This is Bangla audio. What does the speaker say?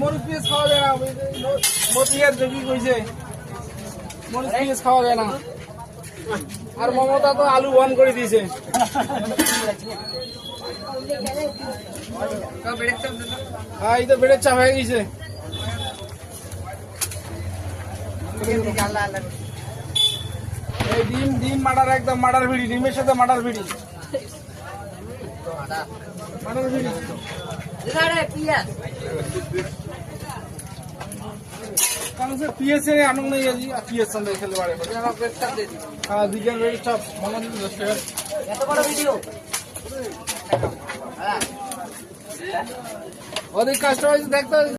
মরিচ খাওয়া যায় না, মতিহার যোগী কইছে মরিচ খাওয়া যায় না। আর মমতা তো আলু বন করে দিয়েছে। হ্যাঁ, এই তো বেড়ের চাপ হয়ে গেছে। এই ডিম মার্ডার, একদম মার্ডার ভিড়ি, ডিমের সাথে মার্ডার ভিড়ি, মার্ডার ভিড়ি। পিএসএ আনন্দ नहीं है जी, पिएस संदेश के बारे में आप वेट कर दे दी। हां दिगन वेट स्टॉप मनन रेस्टोरेंट এত বড় ভিডিও। हां ওদের কাস্টমার দেখতে